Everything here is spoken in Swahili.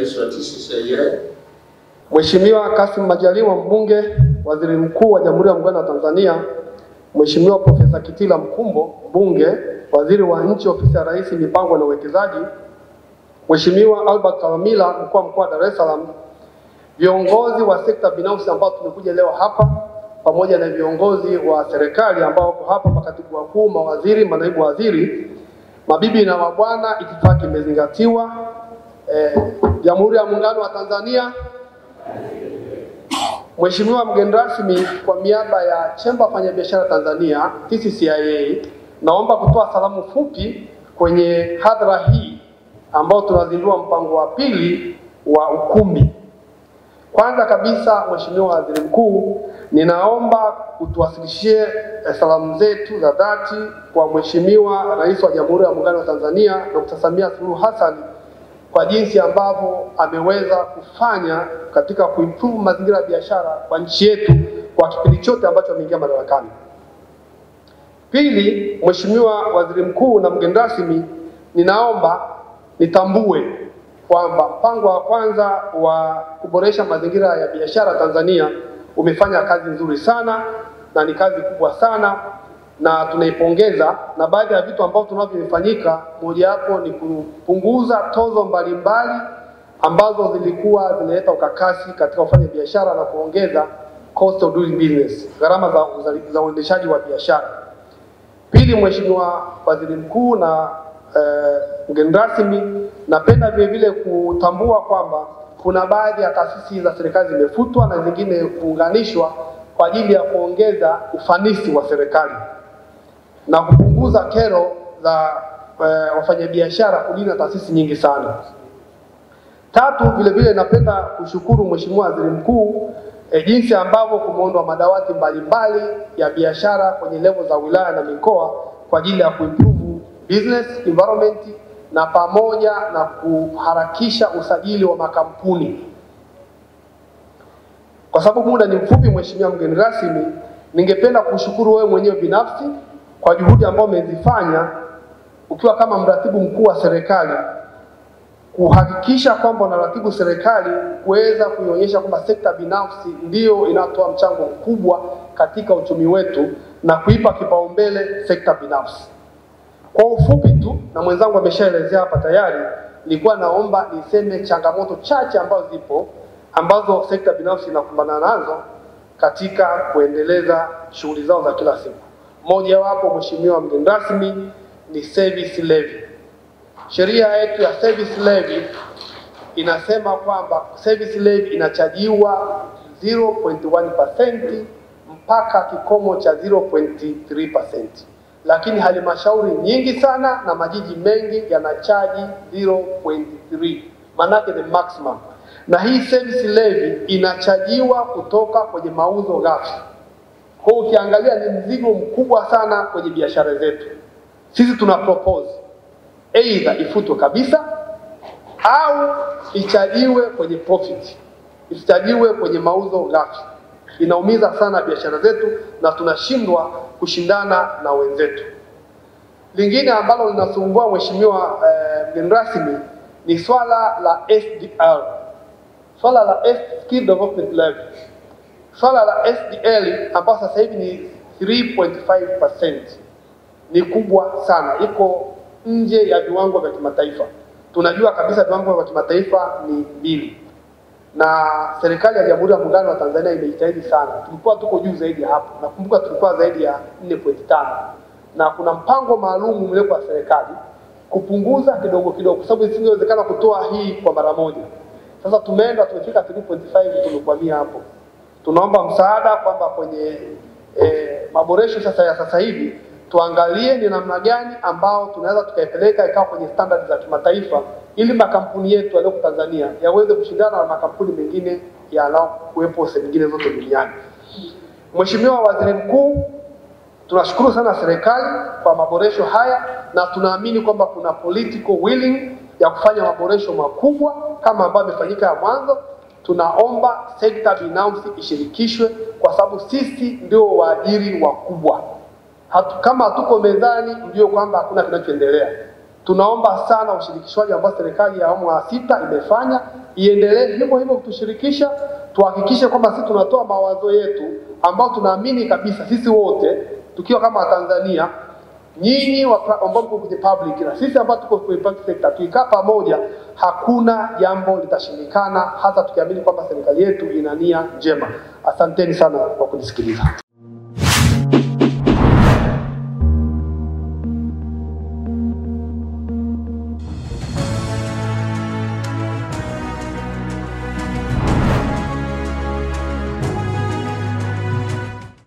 Rais wa TCCIA. Mheshimiwa Kassim Majaliwa mbunge, Waziri Mkuu wa Jamhuri ya Muungano wa Tanzania. Mheshimiwa Profesa Kitila Mkumbo mbunge, Waziri wa Nchi Ofisi ya Rais Mipango na Uwekezaji. Mheshimiwa Albert Kalamila mkuu wa mkoa wa Dar es Salaam. Viongozi wa sekta binafsi ambao tumekuja leo hapa, pamoja na viongozi wa serikali ambao wako hapa, makatibu wakuu, mawaziri, manaibu waziri, mabibi na mabwana, itifaki imezingatiwa. Jamhuri ya Muungano wa Tanzania. Mheshimiwa mgeni rasmi, kwa niaba ya Chemba Wafanyabiashara Tanzania TCCIA, naomba kutoa salamu fupi kwenye hadhara hii ambao tunazindua mpango wa pili wa ukumbi. Kwanza kabisa, Mheshimiwa Waziri Mkuu, ninaomba utuwasilishie salamu zetu za dhati kwa Mheshimiwa Rais wa Jamhuri ya Muungano wa Tanzania Dr. Samia Suluhu Hassan kwa jinsi ambavyo ameweza kufanya katika kuimprove mazingira ya biashara kwa nchi yetu kwa kipindi chote ambacho ameingia madarakani. Pili, Mheshimiwa Waziri Mkuu na mgeni rasmi, ninaomba nitambue kwamba mpango wa kwanza wa kuboresha mazingira ya biashara Tanzania umefanya kazi nzuri sana na ni kazi kubwa sana na tunaipongeza, na baadhi ya vitu ambavyo tunavyofanyika, moja wapo ni kupunguza tozo mbalimbali ambazo zilikuwa zinaleta ukakasi katika kufanya biashara na kuongeza cost of doing business, gharama za uendeshaji wa biashara. Pili, Mheshimiwa Waziri Mkuu na mgeni rasmi, napenda vile vile kutambua kwamba kuna baadhi ya taasisi za serikali zimefutwa na zingine kuunganishwa kwa ajili ya kuongeza ufanisi wa serikali na kupunguza kero za wafanyabiashara kudili na taasisi nyingi sana. Tatu, vile vile napenda kushukuru Mheshimiwa Waziri Mkuu jinsi ambavyo kumeundwa madawati mbalimbali ya biashara kwenye level za wilaya na mikoa kwa ajili ya kuimprove business environment na pamoja na kuharakisha usajili wa makampuni. Kwa sababu muda ni mfupi, Mheshimiwa mgeni rasmi, ningependa kushukuru wewe mwenyewe binafsi kwa juhudi ambazo umezifanya ukiwa kama mratibu mkuu wa serikali kuhakikisha kwamba unaratibu serikali kuweza kuionyesha kwamba sekta binafsi ndio inatoa mchango mkubwa katika uchumi wetu na kuipa kipaumbele sekta binafsi. Kwa ufupi tu, na mwenzangu ameshaelezea hapa tayari, nilikuwa naomba niseme changamoto chache ambazo zipo ambazo sekta binafsi inakumbana nazo katika kuendeleza shughuli zao za kila siku. Moja wapo, Mheshimiwa mgeni rasmi, ni service levy. Sheria yetu ya service levy inasema kwamba service levy inachajiwa 0.1% mpaka kikomo cha 0.3%. Lakini halmashauri nyingi sana na majiji mengi yanachaji 0.3, manake the maximum. Na hii service levy inachajiwa kutoka kwenye mauzo ghafi. Kwa ukiangalia ni mzigo mkubwa sana kwenye biashara zetu. Sisi tuna propose either ifutwe kabisa au ichajiwe kwenye profit, isichajiwe kwenye mauzo ghafi. Inaumiza sana biashara zetu na tunashindwa kushindana na wenzetu. Lingine ambalo linasumbua Mheshimiwa mgeni rasmi ni swala la SDL. Swala la Skill Development Levy. Swala la SDL ambapo sasa hivi ni 3.5%. Ni kubwa sana, iko nje ya viwango vya kimataifa. Tunajua kabisa viwango vya kimataifa ni 2. Na serikali ya Jamhuri ya Muungano wa Tanzania imejitahidi sana. Tulikuwa tuko juu zaidi hapo. Nakumbuka tulikuwa zaidi ya 4.5. Na kuna mpango maalum umewekwa serikali kupunguza kidogo kidogo kwa sababu isingewezekana kutoa hii kwa mara moja. Sasa tumefika 3.5, tumekwamia hapo. Tunaomba msaada kwamba kwenye maboresho sasa hivi tuangalie ni namna gani ambao tunaweza tukaipeleka ikawa kwenye standard za kimataifa ili makampuni yetu yaliyo Tanzania yaweze kushindana na makampuni mengine yanayokuwepo sehemu nyingine zote duniani. Mheshimiwa Waziri Mkuu, tunashukuru sana serikali kwa maboresho haya na tunaamini kwamba kuna political willing ya kufanya maboresho makubwa kama ambavyo yamefanyika ya mwanzo. Tunaomba sekta binafsi ishirikishwe kwa sababu sisi ndio waajiri wakubwa. Kama hatuko mezani ndio kwamba hakuna kinachoendelea. Tunaomba sana ushirikishwaji ambao serikali ya awamu ya 6 imefanya iendelee hivyo hivyo kutushirikisha, tuhakikishe kwamba sisi tunatoa mawazo yetu ambao tunaamini kabisa sisi wote tukiwa kama Tanzania, nyinyi ambao mko kwenye public na sisi ambao tuko kwenye private sector, tukikaa pamoja hakuna jambo litashindikana, hata tukiamini kwamba serikali yetu ina nia njema. Asanteni sana kwa kunisikiliza.